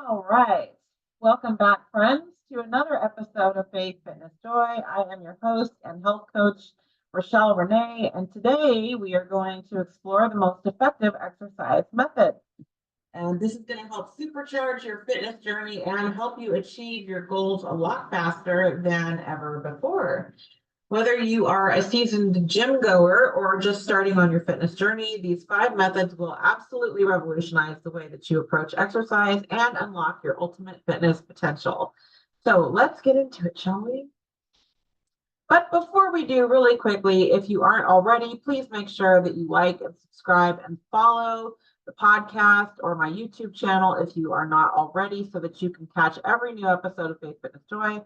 All right. Welcome back, friends, to another episode of Faith, Fitness, Joy. I am your host and health coach, Rochelle Renee, and today we are going to explore the most effective exercise method. And this is going to help supercharge your fitness journey and help you achieve your goals a lot faster than ever before. Whether you are a seasoned gym goer or just starting on your fitness journey, these 5 methods will absolutely revolutionize the way that you approach exercise and unlock your ultimate fitness potential. So let's get into it, shall we? But before we do, really quickly, if you aren't already, please make sure that you like and subscribe and follow the podcast or my YouTube channel if you are not already, so that you can catch every new episode of Faith, Fitness, Joy.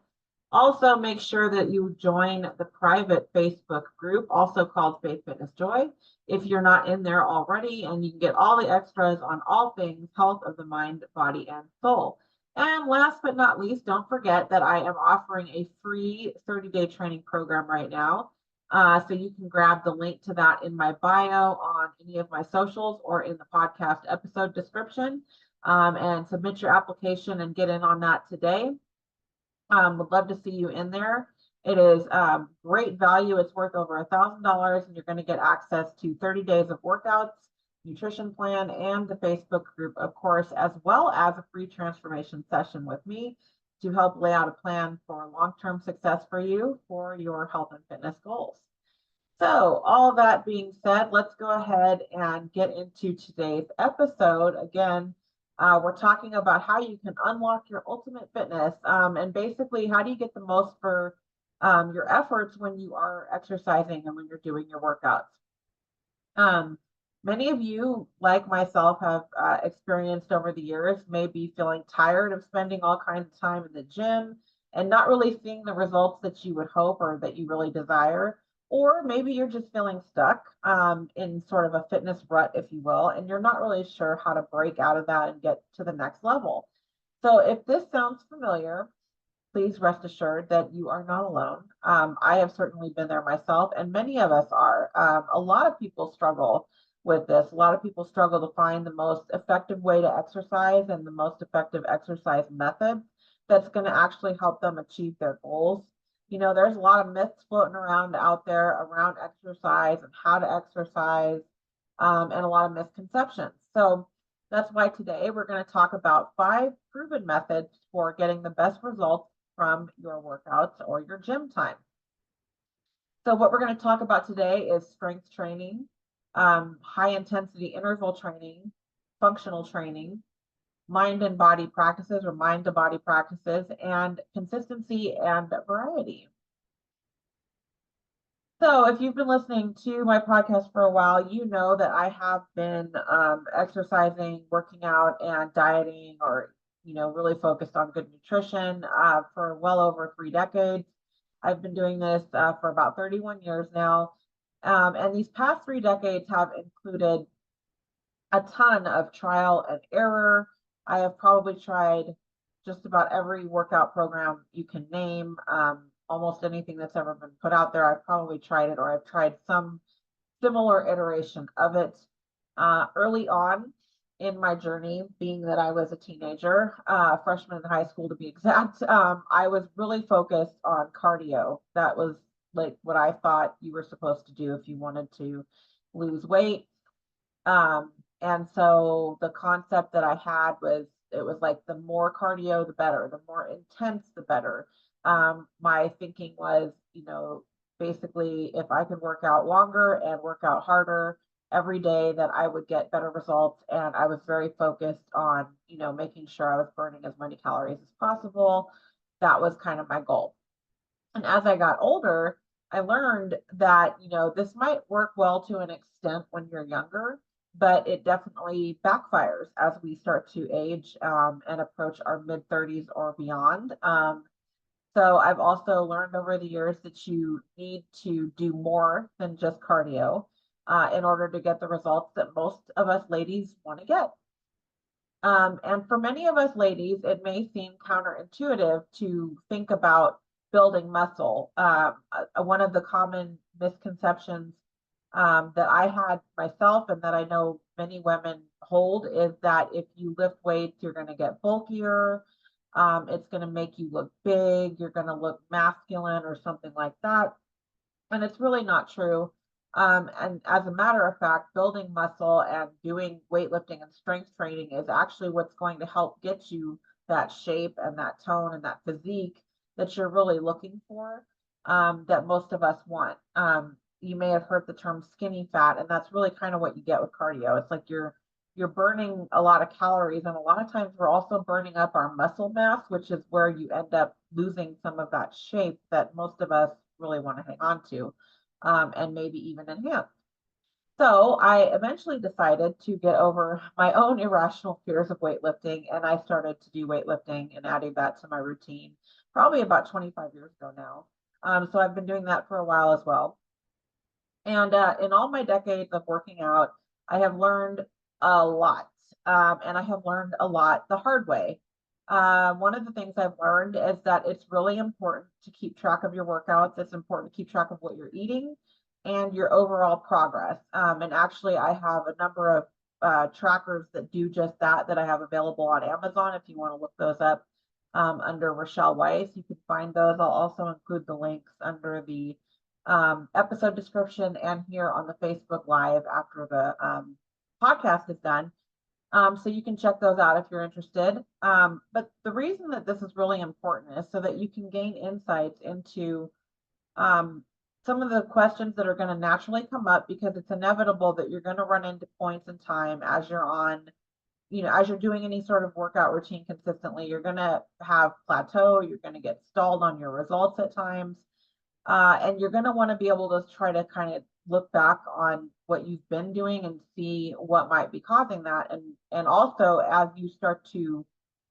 Also, make sure that you join the private Facebook group, also called Faith, Fitness, Joy, if you're not in there already, and you can get all the extras on all things health of the mind, body, and soul. And last but not least, don't forget that I am offering a free 30-day training program right now. So you can grab the link to that in my bio on any of my socials or in the podcast episode description, and submit your application and get in on that today. Would love to see you in there. It is great value. It's worth over $1,000, and you're going to get access to 30 days of workouts, nutrition plan, and the Facebook group, of course, as well as a free transformation session with me to help lay out a plan for long-term success for you for your health and fitness goals. So all that being said, let's go ahead and get into today's episode. Again, we're talking about how you can unlock your ultimate fitness, and basically how do you get the most for your efforts when you are exercising and when you're doing your workouts. Many of you, like myself, have experienced over the years maybe feeling tired of spending all kinds of time in the gym and not really seeing the results that you would hope or that you really desire. Or maybe you're just feeling stuck in sort of a fitness rut, if you will, and you're not really sure how to break out of that and get to the next level. So if this sounds familiar, please rest assured that you are not alone. I have certainly been there myself, and many of us are. A lot of people struggle with this. A lot of people struggle to find the most effective way to exercise and the most effective exercise method that's going to actually help them achieve their goals. You know, there's a lot of myths floating around out there around exercise and how to exercise, and a lot of misconceptions. So that's why today we're going to talk about 5 proven methods for getting the best results from your workouts or your gym time. So what we're going to talk about today is strength training, high intensity interval training, functional training, mind and body practices or mind to body practices, and consistency and variety. So if you've been listening to my podcast for a while, you know that I have been exercising, working out, and dieting, or really focused on good nutrition for well over 3 decades. I've been doing this for about 31 years now. And these past 3 decades have included a ton of trial and error. I have probably tried just about every workout program you can name. Almost anything that's ever been put out there, I've probably tried it, or I've tried some similar iteration of it. Early on in my journey, being that I was a teenager, freshman in high school to be exact, I was really focused on cardio. That was like what I thought you were supposed to do if you wanted to lose weight. And so the concept that I had was, it was like the more cardio, the better, the more intense, the better. My thinking was, basically if I could work out longer and work out harder every day, that I would get better results. And I was very focused on, making sure I was burning as many calories as possible. That was kind of my goal. And as I got older, I learned that, this might work well to an extent when you're younger, but it definitely backfires as we start to age and approach our mid 30s or beyond. So I've also learned over the years that you need to do more than just cardio in order to get the results that most of us ladies want to get. And for many of us ladies, it may seem counterintuitive to think about building muscle. One of the common misconceptions that I had myself, and that I know many women hold is that if you lift weights, you're going to get bulkier. It's going to make you look big. You're going to look masculine or something like that. And it's really not true. And as a matter of fact, building muscle and doing weightlifting and strength training is actually what's going to help get you that shape and that tone and that physique that you're really looking for, that most of us want. You may have heard the term skinny fat, and that's really kind of what you get with cardio. It's like you're burning a lot of calories, and a lot of times we're also burning up our muscle mass, which is where you end up losing some of that shape that most of us really want to hang on to, and maybe even enhance. So I eventually decided to get over my own irrational fears of weightlifting, and I started to do weightlifting and adding that to my routine probably about 25 years ago now. So I've been doing that for a while as well. And in all my decades of working out, I have learned a lot. And I have learned a lot the hard way. One of the things I've learned is that it's really important to keep track of your workouts. It's important to keep track of what you're eating and your overall progress. And actually, I have a number of trackers that do just that, that I have available on Amazon. If you want to look those up under Rochelle Weiss, you can find those. I'll also include the links under the episode description and here on the Facebook Live after the podcast is done. So you can check those out if you're interested. But the reason that this is really important is so that you can gain insights into some of the questions that are going to naturally come up, because it's inevitable that you're going to run into points in time as you're on, as you're doing any sort of workout routine consistently, you're going to have plateau, you're going to get stalled on your results at times. And you're going to want to be able to try to kind of look back on what you've been doing and see what might be causing that. And also, as you start to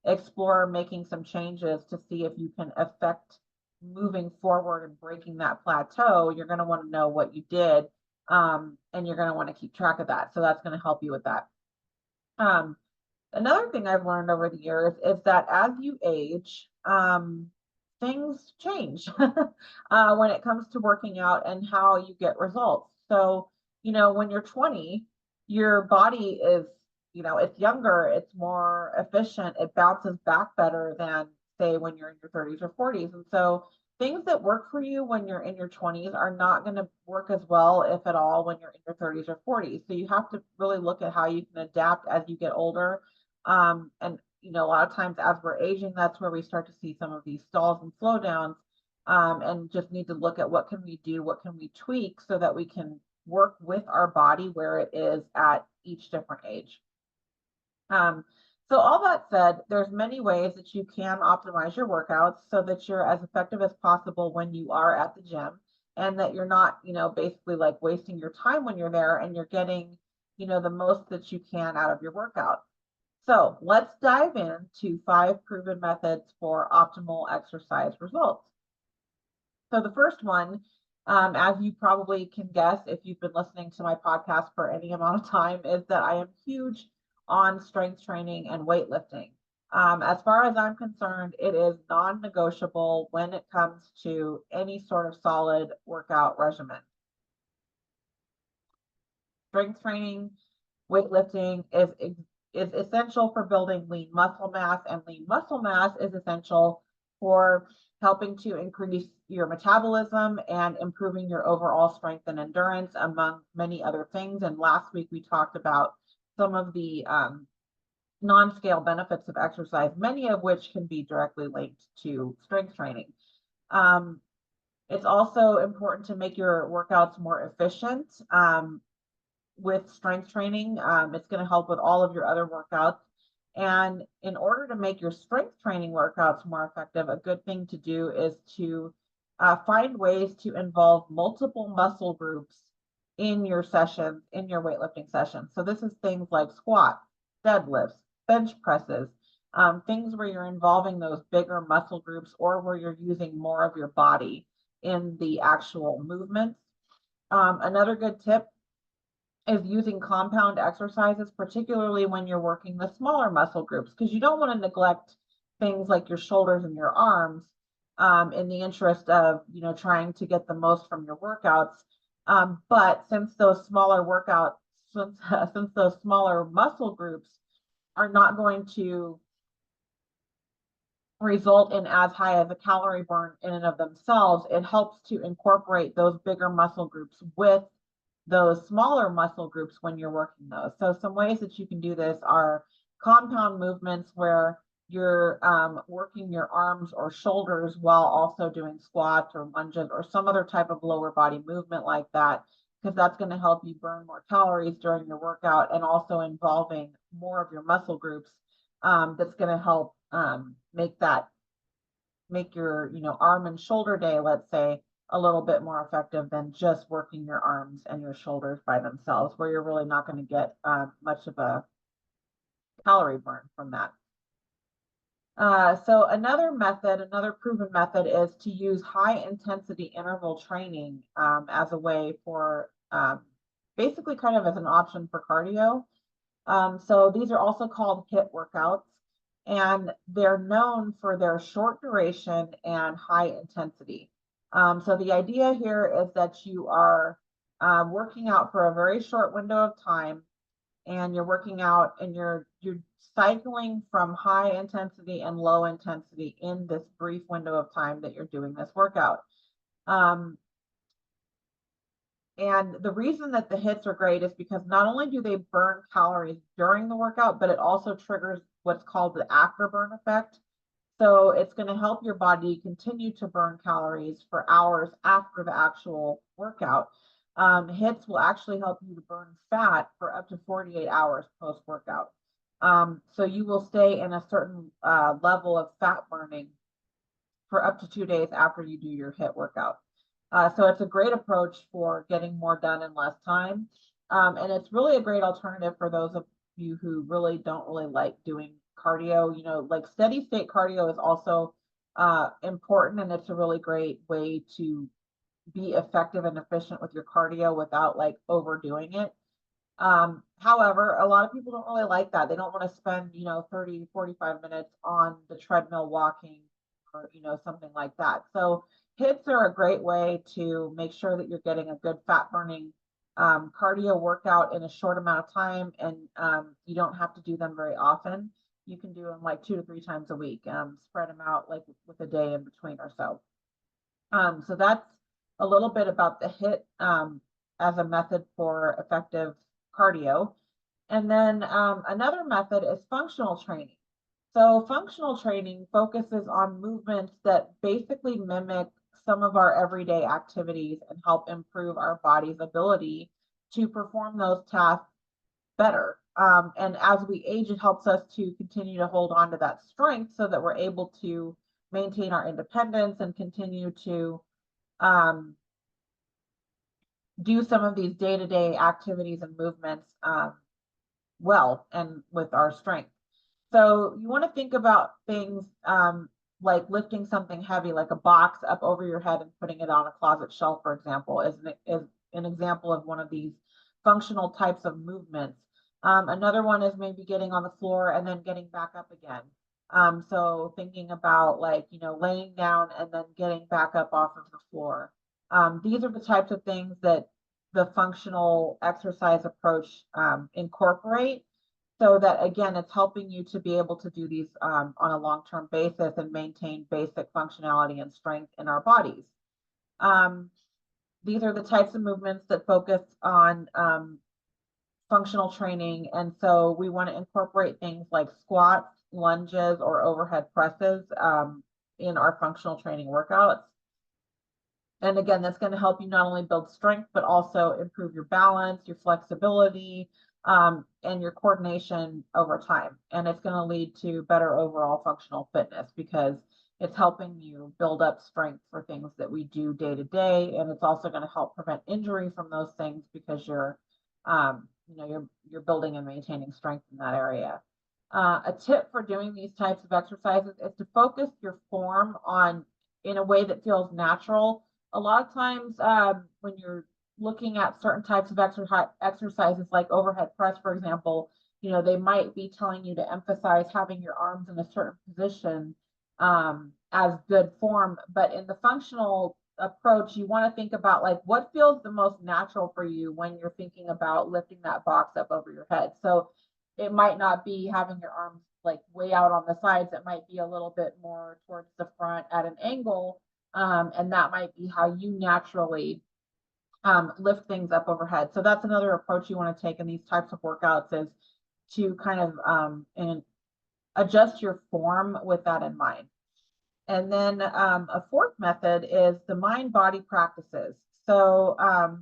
explore making some changes to see if you can affect moving forward and breaking that plateau, you're going to want to know what you did. And you're going to want to keep track of that. So that's going to help you with that. Another thing I've learned over the years is that as you age, things change when it comes to working out and how you get results. So, when you're 20, your body is, it's younger, it's more efficient, it bounces back better than, say, when you're in your 30s or 40s. And so things that work for you when you're in your 20s are not going to work as well, if at all, when you're in your 30s or 40s. So you have to really look at how you can adapt as you get older. And a lot of times as we're aging, that's where we start to see some of these stalls and slowdowns, and just need to look at what can we do, what can we tweak so that we can work with our body where it is at each different age. So all that said, there's many ways that you can optimize your workouts so that you're as effective as possible when you are at the gym, and that you're not, basically like wasting your time when you're there, and you're getting, the most that you can out of your workout. So let's dive into 5 proven methods for optimal exercise results. So the first one, as you probably can guess if you've been listening to my podcast for any amount of time, is that I am huge on strength training and weightlifting. As far as I'm concerned, it is non-negotiable when it comes to any sort of solid workout regimen. Strength training, weightlifting is essential for building lean muscle mass, and lean muscle mass is essential for helping to increase your metabolism and improving your overall strength and endurance, among many other things. And last week we talked about some of the non-scale benefits of exercise, many of which can be directly linked to strength training. It's also important to make your workouts more efficient. With strength training, it's going to help with all of your other workouts. And in order to make your strength training workouts more effective, a good thing to do is to find ways to involve multiple muscle groups in your sessions, in your weightlifting sessions. So this is things like squats, deadlifts, bench presses, things where you're involving those bigger muscle groups, or where you're using more of your body in the actual movements. Another good tip is using compound exercises, particularly when you're working the smaller muscle groups, because you don't want to neglect things like your shoulders and your arms in the interest of, trying to get the most from your workouts. But since those smaller workouts since those smaller muscle groups are not going to result in as high of a calorie burn in and of themselves, it helps to incorporate those bigger muscle groups with those smaller muscle groups when you're working those. So some ways that you can do this are compound movements where you're working your arms or shoulders while also doing squats or lunges or some other type of lower body movement like that, because that's going to help you burn more calories during your workout, and also involving more of your muscle groups. That's going to help make your arm and shoulder day, let's say, a little bit more effective than just working your arms and your shoulders by themselves, where you're really not going to get much of a calorie burn from that. So another proven method is to use high intensity interval training as a way for basically kind of as an option for cardio. So these are also called HIIT workouts, and they're known for their short duration and high intensity. So the idea here is that you are working out for a very short window of time, and you're working out and you're cycling from high intensity and low intensity in this brief window of time that you're doing this workout. And the reason that the HIITs are great is because not only do they burn calories during the workout, but it also triggers what's called the afterburn effect. So it's going to help your body continue to burn calories for hours after the actual workout. HIITs will actually help you to burn fat for up to 48 hours post-workout. So you will stay in a certain level of fat burning for up to 2 days after you do your HIIT workout. So it's a great approach for getting more done in less time. And it's really a great alternative for those of you who really don't really like doing cardio. Like steady state cardio is also important, and it's a really great way to be effective and efficient with your cardio without like overdoing it. However, a lot of people don't really like that. They don't want to spend 30 45 minutes on the treadmill walking or something like that. So HIITs are a great way to make sure that you're getting a good fat burning cardio workout in a short amount of time, and you don't have to do them very often. You can do them like 2 to 3 times a week, spread them out like with a day in between or so. So that's a little bit about the HIIT as a method for effective cardio. And then another method is functional training. So functional training focuses on movements that basically mimic some of our everyday activities and help improve our body's ability to perform those tasks better. And as we age, it helps us to continue to hold on to that strength so that we're able to maintain our independence and continue to do some of these day-to-day activities and movements well and with our strength. So you want to think about things like lifting something heavy, like a box up over your head and putting it on a closet shelf, for example, is an example of one of these functional types of movements. Another one is maybe getting on the floor and then getting back up again. So thinking about like, laying down and then getting back up off of the floor. These are the types of things that the functional exercise approach incorporate, so that again, it's helping you to be able to do these on a long-term basis and maintain basic functionality and strength in our bodies. These are the types of movements that focus on functional training. And so we want to incorporate things like squats, lunges, or overhead presses in our functional training workouts. And again, that's going to help you not only build strength, but also improve your balance, your flexibility, and your coordination over time. And it's going to lead to better overall functional fitness because it's helping you build up strength for things that we do day to day. And it's also going to help prevent injury from those things because you're building and maintaining strength in that area. A tip for doing these types of exercises is to focus your form in a way that feels natural. A lot of times when you're looking at certain types of exercises like overhead press, for example, they might be telling you to emphasize having your arms in a certain position as good form. But in the functional approach, you want to think about like what feels the most natural for you when you're thinking about lifting that box up over your head. So it might not be having your arms like way out on the sides. It might be a little bit more towards the front at an angle. And that might be how you naturally lift things up overhead. So that's another approach you want to take in these types of workouts, is to kind of adjust your form with that in mind. And then a fourth method is the mind-body practices. So, a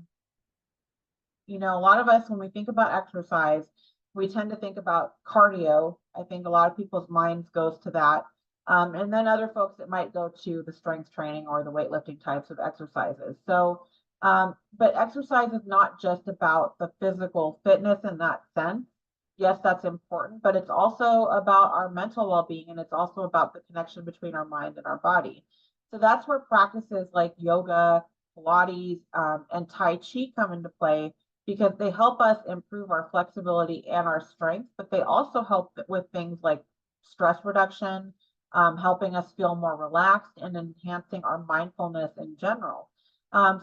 lot of us, when we think about exercise, we tend to think about cardio. I think a lot of people's minds goes to that. And then other folks, it might go to the strength training or the weightlifting types of exercises. So, but exercise is not just about the physical fitness in that sense. Yes, that's important, but it's also about our mental well-being, and it's also about the connection between our mind and our body. So that's where practices like yoga, Pilates, and Tai Chi come into play, because they help us improve our flexibility and our strength, but they also help with things like stress reduction, helping us feel more relaxed, and enhancing our mindfulness in general.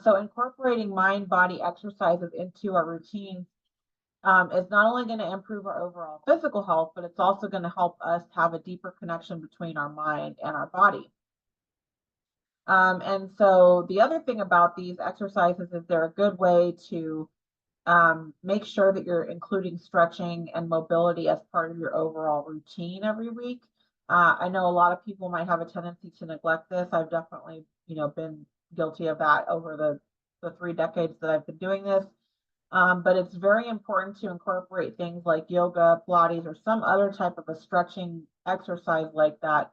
So incorporating mind-body exercises into our routines is not only going to improve our overall physical health, but it's also going to help us have a deeper connection between our mind and our body. And so the other thing about these exercises is they're a good way to make sure that you're including stretching and mobility as part of your overall routine every week. I know a lot of people might have a tendency to neglect this. I've definitely, been guilty of that over the 3 decades that I've been doing this. But it's very important to incorporate things like yoga, Pilates, or some other type of a stretching exercise like that,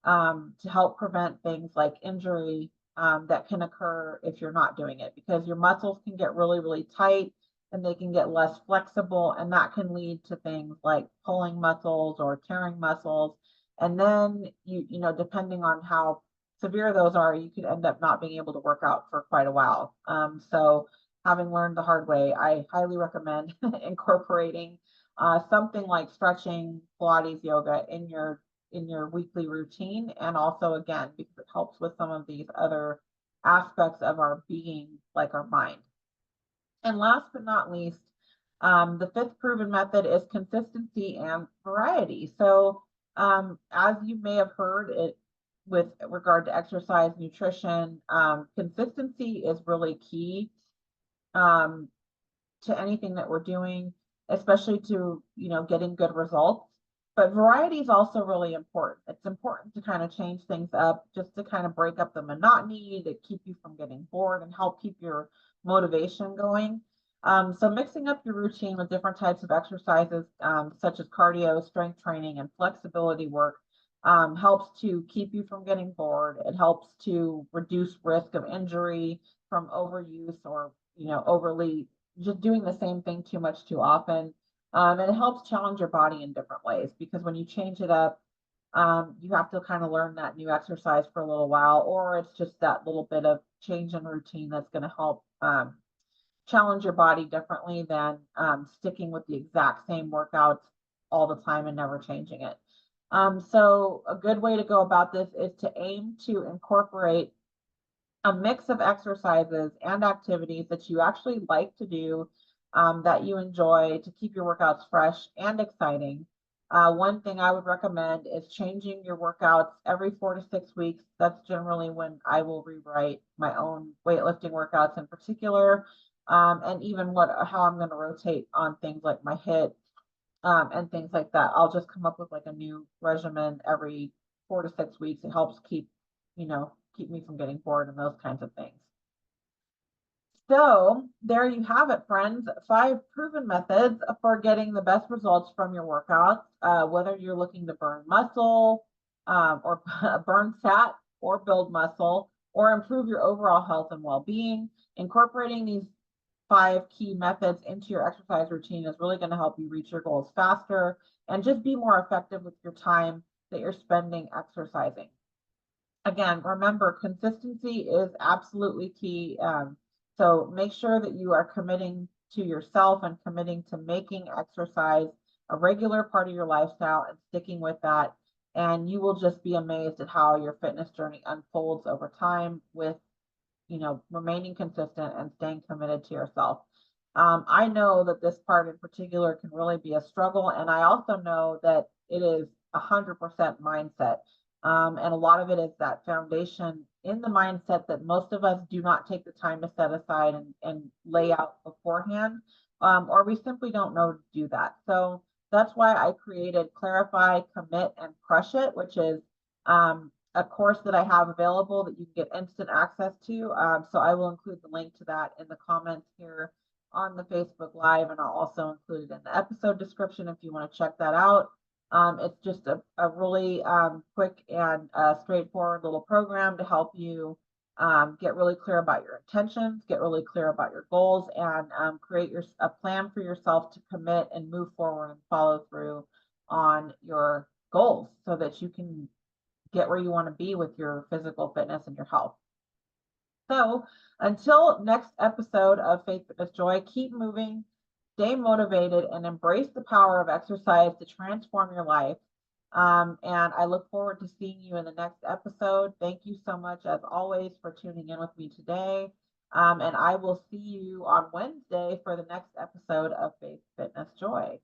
to help prevent things like injury that can occur if you're not doing it, because your muscles can get really, really tight and they can get less flexible, and that can lead to things like pulling muscles or tearing muscles. And then depending on how severe those are, you could end up not being able to work out for quite a while. So having learned the hard way, I highly recommend incorporating something like stretching, Pilates, yoga in your weekly routine. And also, again, because it helps with some of these other aspects of our being, like our mind. And last but not least, the fifth proven method is consistency and variety. So as you may have heard it with regard to exercise, nutrition, consistency is really key to anything that we're doing, especially to, getting good results. But variety is also really important. It's important to kind of change things up, just to kind of break up the monotony, to keep you from getting bored and help keep your motivation going. So mixing up your routine with different types of exercises, such as cardio, strength training, and flexibility work, helps to keep you from getting bored. It helps to reduce risk of injury from overuse, or overly just doing the same thing too much too often. And it helps challenge your body in different ways, because when you change it up, you have to kind of learn that new exercise for a little while, or it's just that little bit of change in routine that's going to help challenge your body differently than sticking with the exact same workouts all the time and never changing it. So a good way to go about this is to aim to incorporate a mix of exercises and activities that you actually like to do, that you enjoy, to keep your workouts fresh and exciting. One thing I would recommend is changing your workouts every 4 to 6 weeks. That's generally when I will rewrite my own weightlifting workouts in particular, and even how I'm going to rotate on things like my HIIT, and things like that. I'll just come up with like a new regimen every 4 to 6 weeks. It helps keep me from getting bored and those kinds of things. So there you have it, friends. 5 proven methods for getting the best results from your workouts, whether you're looking to burn muscle, or burn fat, or build muscle, or improve your overall health and well-being. Incorporating these 5 key methods into your exercise routine is really going to help you reach your goals faster and just be more effective with your time that you're spending exercising. Again, remember, consistency is absolutely key. So make sure that you are committing to yourself and committing to making exercise a regular part of your lifestyle and sticking with that. And you will just be amazed at how your fitness journey unfolds over time with remaining consistent and staying committed to yourself. I know that this part in particular can really be a struggle. And I also know that it is 100% mindset. And a lot of it is that foundation in the mindset that most of us do not take the time to set aside and lay out beforehand, or we simply don't know to do that. So that's why I created Clarify, Commit, and Crush It, which is a course that I have available that you can get instant access to. So I will include the link to that in the comments here on the Facebook Live, and I'll also include it in the episode description if you want to check that out. It's just a really quick and straightforward little program to help you get really clear about your intentions, get really clear about your goals, and create a plan for yourself to commit and move forward and follow through on your goals so that you can get where you want to be with your physical fitness and your health. So until next episode of Faith, Fitness, Joy, keep moving, stay motivated, and embrace the power of exercise to transform your life. And I look forward to seeing you in the next episode. Thank you so much, as always, for tuning in with me today. And I will see you on Wednesday for the next episode of Faith, Fitness, Joy.